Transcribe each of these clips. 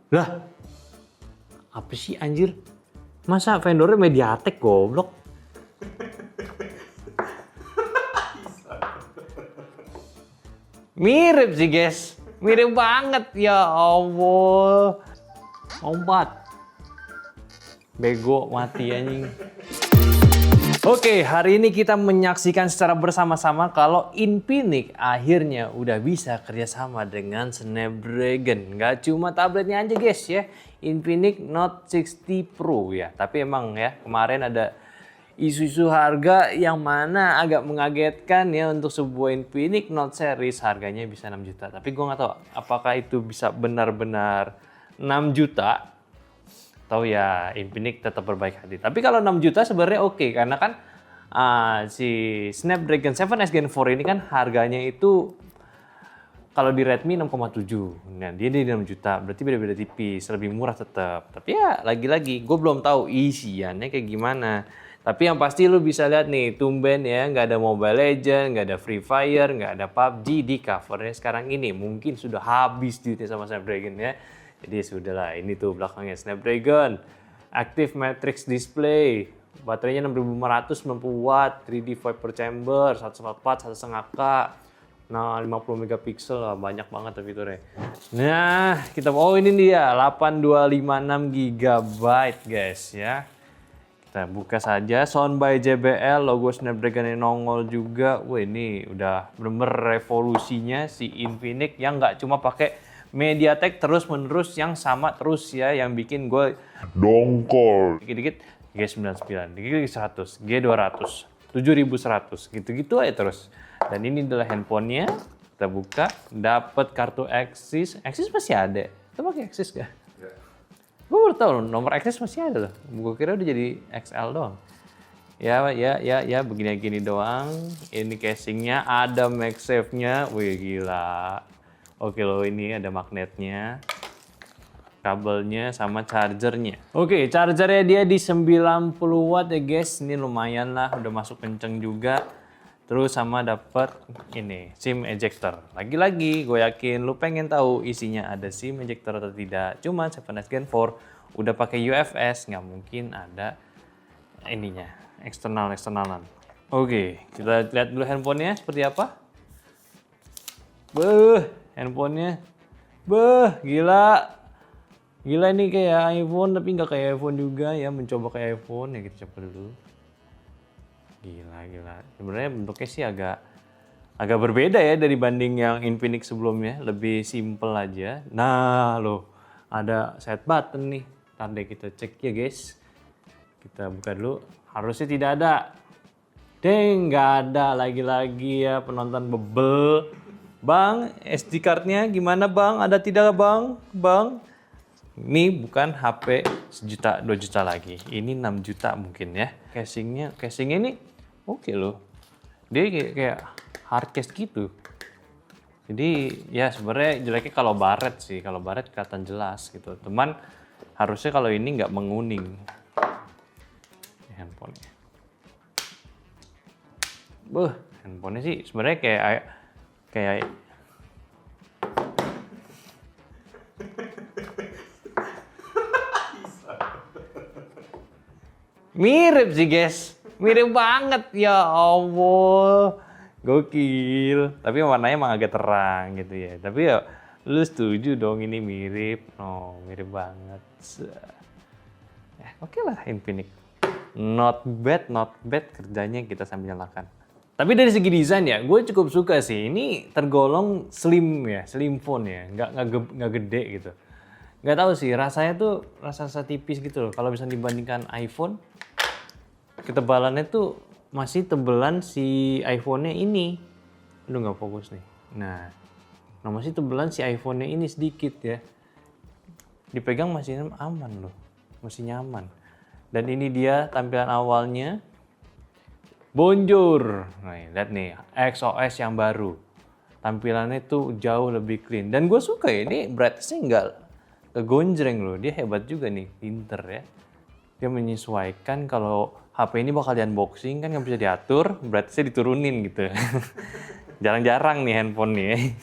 Lah, apa sih anjir? Masa vendornya MediaTek goblok? Mirip sih guys, mirip banget ya Allah. Lompat. Bego mati anjing. Oke, hari ini kita menyaksikan secara bersama-sama kalau Infinix akhirnya udah bisa kerjasama dengan Snapdragon. Nggak cuma tabletnya aja guys ya, Infinix Note 60 Pro ya. Tapi emang ya kemarin ada isu-isu harga yang mana agak mengagetkan ya untuk sebuah Infinix Note series harganya bisa 6 juta. Tapi gue nggak tahu apakah itu bisa benar-benar 6 juta. Atau ya Infinix tetap berbaik hati. Tapi kalau 6 juta sebenarnya oke, karena kan si Snapdragon 7S Gen 4 ini kan harganya itu kalau di Redmi 6,7. Nah, dia di 6 juta, berarti beda-beda tipis, lebih murah tetap. Tapi ya lagi-lagi gue belum tahu isiannya kayak gimana. Tapi yang pasti lu bisa lihat nih, tumben ya, nggak ada Mobile Legends, nggak ada Free Fire, nggak ada PUBG di covernya sekarang ini. Mungkin sudah habis duitnya sama Snapdragon ya. Jadi sudahlah, ini tuh belakangnya Snapdragon, Active Matrix Display, baterainya 6590 watt, 3D Vapor Chamber, 144, 1,5K, nah 50 megapiksel lah, banyak banget tuh fiturnya. Nah, ini dia 8256 GB guys ya. Kita buka saja, sound by JBL, logo Snapdragon yang nongol juga. Wah, ini udah bener-bener revolusinya si Infinix yang nggak cuma pakai MediaTek terus-menerus yang sama terus ya, yang bikin gue dongkol. dikit-dikit G99, dikit-dikit 100, G200, 7100, gitu-gitu aja terus. Dan ini adalah handphonenya, kita buka, dapat kartu Axis masih ada. Kita pakai Axis gak? Ya. Gue baru tahu nomor Axis masih ada loh. Gue kira udah jadi XL doang. Ya, begini-gini doang. Ini casingnya, ada MagSafe-nya, wih gila. Oke loh, ini ada magnetnya, kabelnya sama chargernya. Oke, chargernya dia di 90 watt ya guys. Ini lumayan lah, udah masuk kenceng juga. Terus sama dapat ini SIM ejector. Lagi-lagi gue yakin lu pengen tahu isinya ada SIM ejector atau tidak. Cuma 7S Gen 4 udah pakai UFS, nggak mungkin ada ininya, eksternalan. Oke, kita lihat dulu handphonenya seperti apa. Handphonenya, gila. Gila ini kayak iPhone tapi nggak kayak iPhone juga ya, mencoba kayak iPhone ya, kita coba dulu. Gila. Sebenarnya bentuknya sih agak berbeda ya dari banding yang Infinix sebelumnya, lebih simple aja. Nah loh, ada set button nih. Ntar deh kita cek ya guys. Kita buka dulu, harusnya tidak ada. Deng, nggak ada lagi-lagi ya, penonton bebel. Bang, SD card-nya gimana bang? Ada tidak bang? Bang, ini bukan HP 1 juta, 2 juta lagi. Ini 6 juta mungkin ya. Casingnya ini oke loh. Dia kayak hard case gitu. Jadi ya sebenarnya jeleknya kalau baret sih. Kalau baret kelihatan jelas gitu. Teman harusnya kalau ini nggak menguning. Handphonenya. Handphonenya sih sebenarnya kayak mirip sih guys, mirip banget ya Allah, gokil. Tapi warnanya emang agak terang gitu ya. Tapi ya lu setuju dong ini mirip, mirip banget. Oke lah Infinix, not bad kerjanya, kita sambil nyalakan. Tapi dari segi desain ya, gue cukup suka sih. Ini tergolong slim ya, slim phone ya, nggak gede gitu. Nggak tahu sih, rasanya tuh rasa tipis gitu loh. Kalau bisa dibandingkan iPhone, ketebalannya tuh masih tebelan si iPhone-nya ini. Aduh nggak fokus nih. Nah masih tebelan si iPhone-nya ini sedikit ya. Dipegang masih aman loh, masih nyaman. Dan ini dia tampilan awalnya. Bonjour, nah lihat nih XOS yang baru, tampilannya tuh jauh lebih clean dan gue suka ya, ini brightness-nya nggak kegonjreng loh, dia hebat juga nih, pinter ya, dia menyesuaikan kalau HP ini bakal di unboxing kan nggak bisa diatur, brightness-nya diturunin gitu, jarang-jarang nih handphone nih.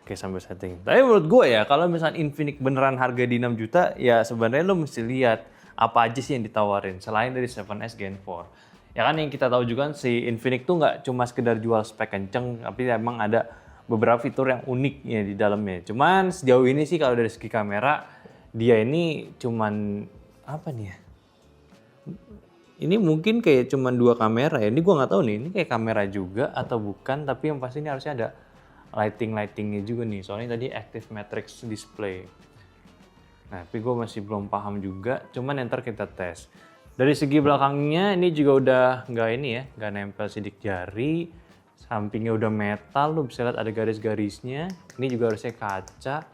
Oke, sambil setting. Tapi menurut gue ya, kalau misalnya Infinix beneran harga di 6 juta, ya sebenarnya lo mesti lihat apa aja sih yang ditawarin selain dari 7S Gen 4. Ya kan yang kita tahu juga kan si Infinix tuh nggak cuma sekedar jual spek kenceng, tapi emang ada beberapa fitur yang unik ya di dalamnya. Cuman sejauh ini sih kalau dari segi kamera, dia ini cuman apa nih ya? Ini mungkin kayak cuman 2 kamera ya. Ini gua nggak tahu nih, ini kayak kamera juga atau bukan, tapi yang pasti ini harusnya ada lightingnya juga nih. Soalnya tadi active matrix display. Nah, tapi gue masih belum paham juga. Cuman ntar kita tes. Dari segi belakangnya ini juga udah nggak ini ya, nggak nempel sidik jari. Sampingnya udah metal, lo bisa lihat ada garis-garisnya. Ini juga harusnya kaca.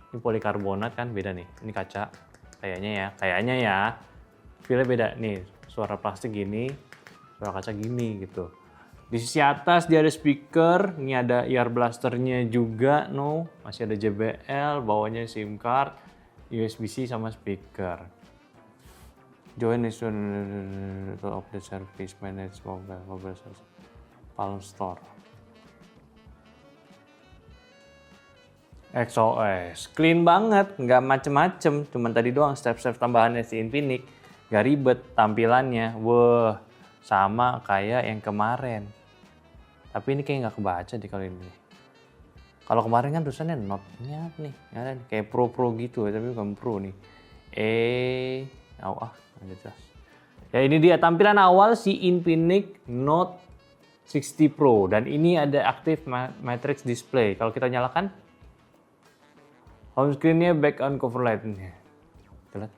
Ini polikarbonat kan, beda nih. Ini kaca, kayaknya ya. Feelnya beda nih, suara plastik gini, suara kaca gini gitu. Di sisi atas dia ada speaker, ini ada ear blasternya juga, masih ada JBL, bawahnya SIM card, USB-C sama speaker. Join is of the service manage mobile service. Palm Store. XOS, clean banget, nggak macem-macem, cuman tadi doang step-step tambahannya si Infinix, nggak ribet tampilannya, wah sama kayak yang kemarin. Tapi ini kayak nggak kebaca deh kalau ini. Kalau kemarin kan tulisannya Note-nya nih, ada kayak Pro gitu, tapi bukan Pro nih. Nggak jelas. Ya ini dia tampilan awal si Infinix Note 60 Pro dan ini ada active matrix display. Kalau kita nyalakan, home screen-nya back on cover light-nya. Lihat.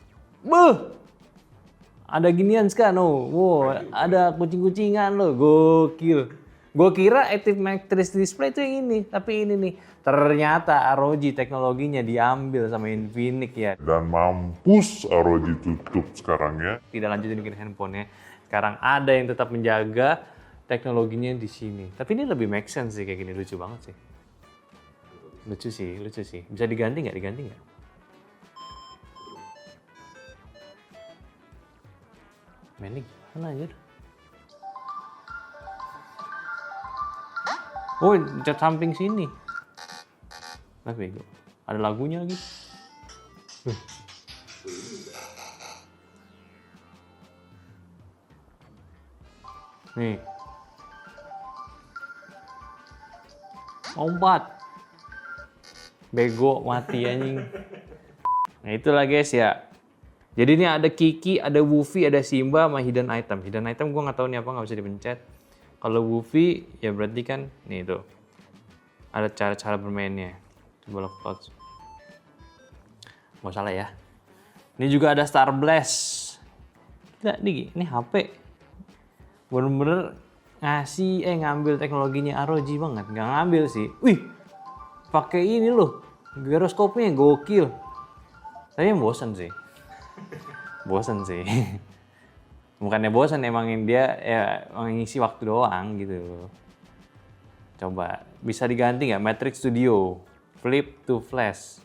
Ada ginian sekarang, wow, ada kucing-kucingan loh, gokil. Gue kira active matrix display itu yang ini, tapi ini nih. Ternyata ROG teknologinya diambil sama Infinix ya. Dan mampus ROG tutup sekarang ya. Tidak lanjutin bikin handphonenya. Sekarang ada yang tetap menjaga teknologinya di sini. Tapi ini lebih make sense sih kayak gini, lucu banget sih. Lucu sih. Bisa diganti nggak? Mainnya gimana anjir? Oh, cat samping sini. Nah, bego. Ada lagunya lagi. Nih. Lompat. Bego, mati anjing. Nah, itulah guys ya. Jadi ini ada Kiki, ada Woofy, ada Simba, sama hidden item. Hidden item gue nggak tahu nih apa, nggak bisa dipencet. Kalau Woofy ya berarti kan nih tuh ada cara-cara bermainnya. Coba lock touch. Nggak salah ya. Ini juga ada Star Blast. Gila, ini HP. Bener-bener ngambil teknologinya ROG banget. Nggak ngambil sih. Wih, pakai ini loh. Giroskopnya gokil. Tapi yang bosan sih. Bukannya bosan, emangin dia ya ngisi waktu doang gitu. Coba bisa diganti nggak Matrix Studio flip to flash.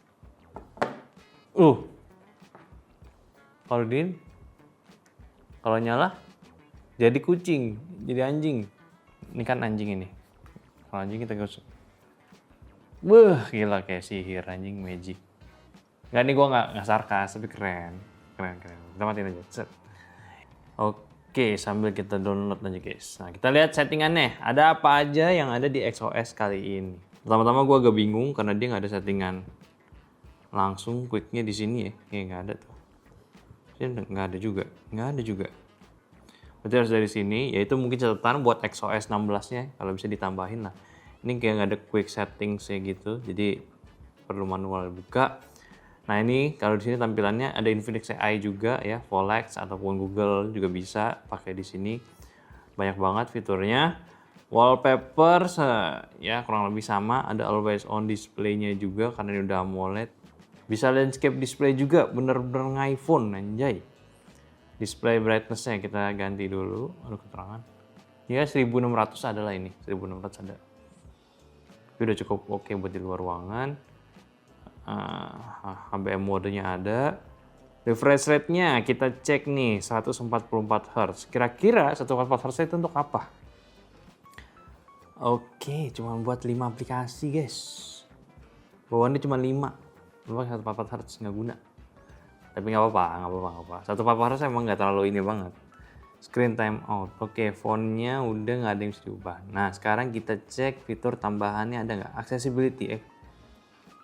Kalau nyala jadi kucing, jadi anjing. Ini kan anjing ini. Kalau anjing kita gosok. Gila kayak sihir anjing magic. Nggak, nih gue nggak sarkas, tapi keren. Kita matiin aja. Set. Oke, sambil kita download aja guys. Nah, kita lihat settingannya. Ada apa aja yang ada di XOS kali ini. Pertama-tama gue agak bingung karena dia nggak ada settingan langsung quicknya di sini ya. Nggak ada tuh. Nggak ada juga. Berarti harus dari sini. Yaitu mungkin catatan buat XOS 16-nya kalau bisa ditambahin lah. Ini kayak nggak ada quick settings ya gitu. Jadi perlu manual buka. Nah ini kalau di sini tampilannya ada Infinix AI juga ya, Volex ataupun Google juga bisa pakai di sini. Banyak banget fiturnya. Wallpaper ya kurang lebih sama, ada always on display-nya juga karena ini udah AMOLED. Bisa landscape display juga, bener-bener nge-iPhone anjay. Display brightness-nya kita ganti dulu, ada keterangan. Ya 1600 adalah ini, 1600 ada. Itu udah cukup oke buat di luar ruangan. HBM modenya ada. Refresh rate-nya kita cek nih 144 Hz. Kira-kira 144 Hz itu untuk apa? Oke, cuma buat 5 aplikasi guys. Bawaannya cuma 5. Lu pakai 144 Hz nggak guna. Tapi nggak apa-apa. 144 Hz emang nggak terlalu ini banget. Screen time out. Oke, fontnya udah nggak ada yang bisa diubah. Nah, sekarang kita cek fitur tambahannya ada nggak? Accessibility.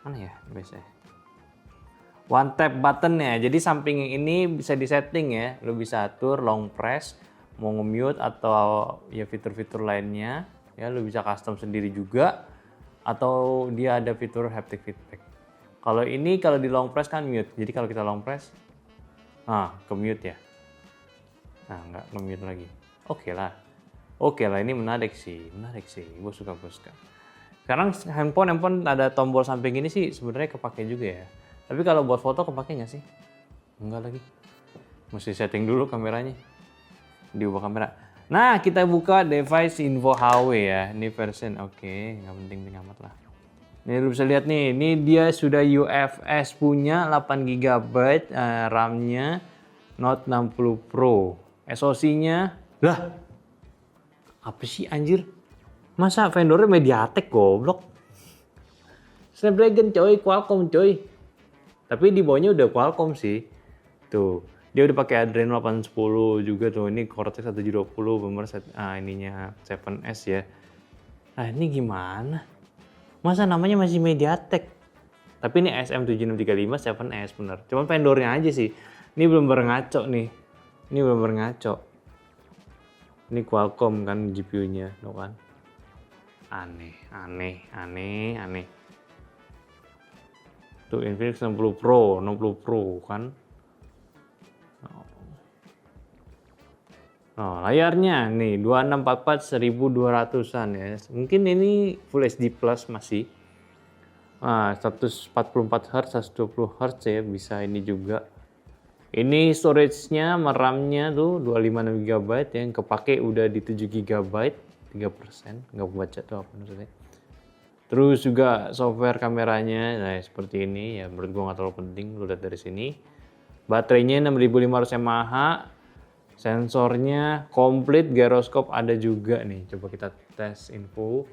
Mana ya biasanya? One tap buttonnya. Jadi samping ini bisa disetting ya. Lo bisa atur long press, mau nge-mute atau ya fitur-fitur lainnya. Ya, lo bisa custom sendiri juga. Atau dia ada fitur haptic feedback. Kalau ini kalau di long press kan mute. Jadi kalau kita long press, ke mute ya. Nah, nggak nge-mute lagi. Oke lah, ini menarik sih. Gue suka. Sekarang handphone ada tombol samping ini sih sebenarnya kepake juga ya. Tapi kalau buat foto kepake nggak sih? Enggak lagi. Mesti setting dulu kameranya. Diubah kamera. Nah, kita buka device info HW ya. Ini version oke, nggak penting amat lah. Ini lu bisa lihat nih, ini dia sudah UFS punya 8 GB RAM-nya Note 60 Pro. SoC-nya, lah apa sih anjir? Masa vendornya MediaTek goblok? Snapdragon coy, Qualcomm coy. Tapi di bawahnya udah Qualcomm sih. Tuh, dia udah pakai Adreno 810 juga tuh. Ini Cortex 1720 bener ininya 7S ya. Nah, ini gimana? Masa namanya masih MediaTek? Tapi ini SM7635 7S bener. Cuman vendornya aja sih. Ini belum ngaco nih. Ini Qualcomm kan GPU-nya, tuh kan. Aneh. Tuh Infinix 60 Pro kan. Layarnya nih 2644 1200-an ya. Mungkin ini Full HD Plus masih. 144 Hz, 120 Hz ya bisa ini juga. Ini storage-nya, RAM-nya tuh 256 GB yang kepake udah di 7 GB, 3%, nggak baca tuh apa maksudnya. Terus juga software kameranya, nah seperti ini ya menurut gua nggak terlalu penting, lu lihat dari sini. Baterainya 6500 mAh, sensornya komplit, gyroscope ada juga nih. Coba kita tes info.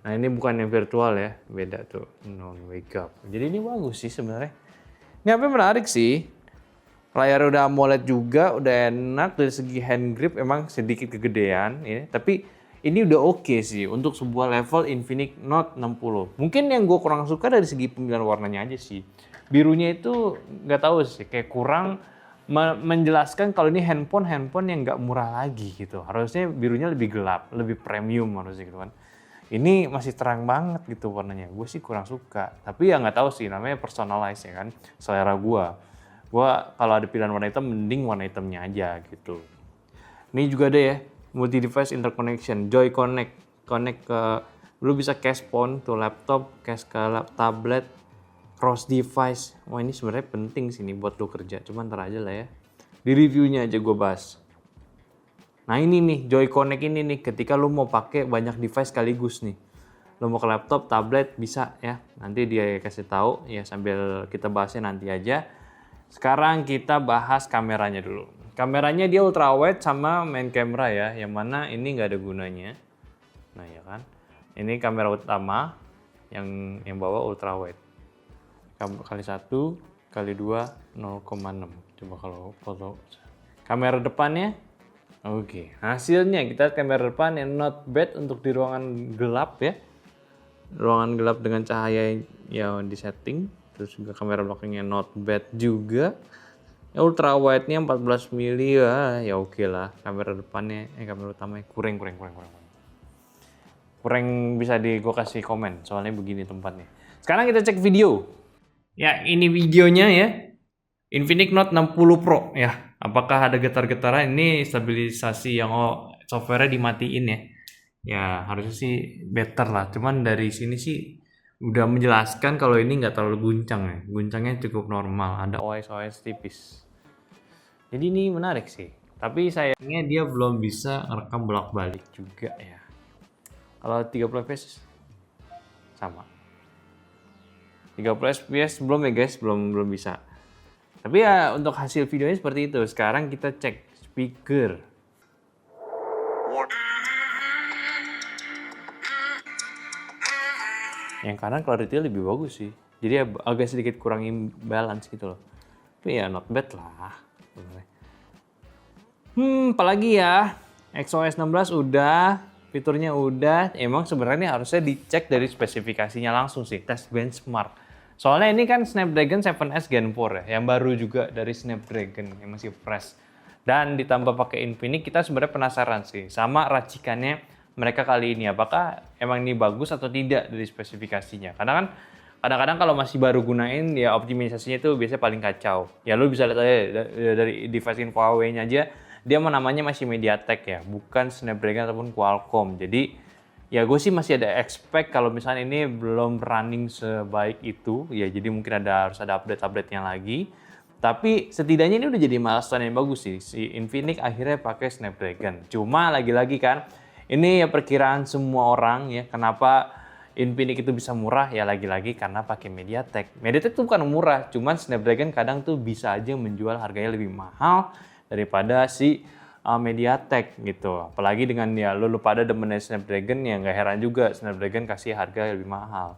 Nah ini bukan yang virtual ya, beda tuh, non wake up. Jadi ini bagus sih sebenarnya. Ini apa menarik sih. Layar udah AMOLED juga, udah enak dari segi hand grip emang sedikit kegedean ya, tapi ini udah oke sih untuk sebuah level Infinix Note 60. Mungkin yang gue kurang suka dari segi pemilihan warnanya aja sih. Birunya itu nggak tahu sih, kayak kurang menjelaskan kalau ini handphone yang nggak murah lagi gitu. Harusnya birunya lebih gelap, lebih premium harusnya gitu kan. Ini masih terang banget gitu warnanya. Gue sih kurang suka. Tapi ya nggak tahu sih, namanya personalize ya kan, selera gue. Gua kalau ada pilihan warna hitam, mending warna hitamnya aja gitu. Ini juga ada ya, multi device interconnection, Joy Connect ke, lu bisa case phone tuh laptop, case ke tablet, cross device. Wah ini sebenarnya penting sih nih buat lu kerja, cuman ntar aja lah ya. Di reviewnya aja gue bahas. Nah ini nih, Joy Connect ini nih, ketika lu mau pakai banyak device sekaligus nih. Lu mau ke laptop, tablet bisa ya. Nanti dia kasih tahu ya sambil kita bahasnya nanti aja. Sekarang kita bahas kameranya dulu. Kameranya dia ultrawide sama main camera ya, yang mana ini nggak ada gunanya. Nah ya kan, ini kamera utama yang bawa ultrawide. Kali 1, kali 2, 0,6. Coba kalau foto. Kamera depannya, oke. Hasilnya kita kamera depan yang not bad untuk di ruangan gelap ya. Ruangan gelap dengan cahaya yang disetting. Terus juga kamera belakangnya not bad juga. Ya, ultra wide-nya 14 mili ya oke lah. Kamera depannya, kamera utamanya kurang bisa gue kasih komen. Soalnya begini tempatnya. Sekarang kita cek video. Ya ini videonya ya. Infinix Note 60 Pro ya. Apakah ada getar-getaran? Ini stabilisasi yang software-nya dimatiin ya. Ya harusnya sih better lah. Cuman dari sini sih udah menjelaskan kalau ini nggak terlalu guncang ya. Guncangnya cukup normal, ada OS tipis. Jadi ini menarik sih. Tapi sayangnya dia belum bisa rekam bolak-balik juga ya. Kalau 30 fps sama. 30 fps belum ya guys, belum bisa. Tapi ya untuk hasil videonya seperti itu. Sekarang kita cek speaker. Yang kanan clarity lebih bagus sih. Jadi ya agak sedikit kurang imbalance gitu loh. Tapi ya not bad lah. Apalagi ya, XOS 16 udah, fiturnya udah. Emang sebenarnya harusnya dicek dari spesifikasinya langsung sih, tes benchmark. Soalnya ini kan Snapdragon 7S Gen 4 ya, yang baru juga dari Snapdragon, yang masih fresh. Dan ditambah pakai Infinix, kita sebenarnya penasaran sih sama racikannya mereka kali ini. Apakah emang ini bagus atau tidak dari spesifikasinya. Karena kan kadang-kadang kalau masih baru gunain ya optimisasinya itu biasanya paling kacau. Ya lu bisa lihat aja dari device info Huawei-nya aja, dia namanya masih MediaTek ya, bukan Snapdragon ataupun Qualcomm. Jadi ya gue sih masih ada expect kalau misalnya ini belum running sebaik itu, ya jadi mungkin harus ada update-update-nya lagi. Tapi setidaknya ini udah jadi milestone yang bagus sih, si Infinix akhirnya pakai Snapdragon. Cuma lagi-lagi kan, ini ya perkiraan semua orang ya, kenapa Infinix itu bisa murah ya lagi-lagi karena pakai MediaTek. MediaTek tuh bukan murah, cuman Snapdragon kadang tuh bisa aja menjual harganya lebih mahal daripada si MediaTek gitu. Apalagi dengan ya lu pada demennya Snapdragon ya nggak heran juga Snapdragon kasih harga lebih mahal.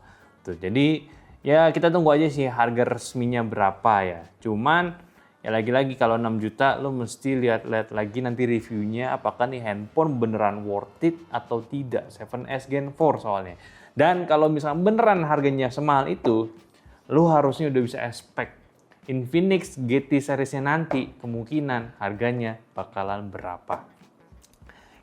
Tuh, jadi ya kita tunggu aja sih harga resminya berapa ya. Cuman ya lagi-lagi kalau 6 juta lu mesti lihat-lihat lagi nanti reviewnya apakah nih handphone beneran worth it atau tidak. 7S Gen 4 soalnya. Dan kalau misalnya beneran harganya semahal itu, lu harusnya udah bisa expect Infinix GT seriesnya nanti kemungkinan harganya bakalan berapa.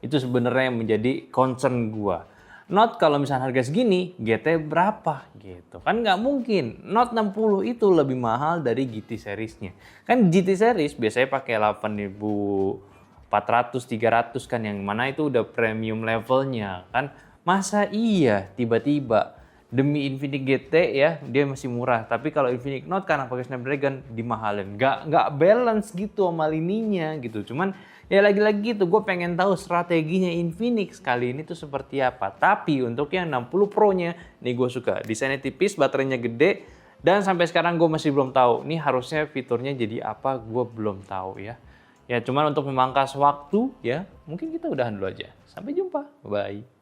Itu sebenarnya yang menjadi concern gua. Note kalau misalnya harga segini, GT berapa gitu. Kan nggak mungkin. Note 60 itu lebih mahal dari GT seriesnya. Kan GT series biasanya pakai 8400, 300 kan, yang mana itu udah premium levelnya kan. Masa iya tiba-tiba demi Infinix GT ya dia masih murah, tapi kalau Infinix Note karena pakai Snapdragon dimahalin, nggak balance gitu sama lininya gitu. Cuman ya lagi-lagi tuh gue pengen tahu strateginya Infinix kali ini tuh seperti apa. Tapi untuk yang 60 Pro-nya nih gue suka, desainnya tipis, baterainya gede, dan sampai sekarang gue masih belum tahu nih harusnya fiturnya jadi apa, gue belum tahu ya. Ya cuman untuk memangkas waktu ya mungkin kita udahan dulu aja. Sampai jumpa, bye.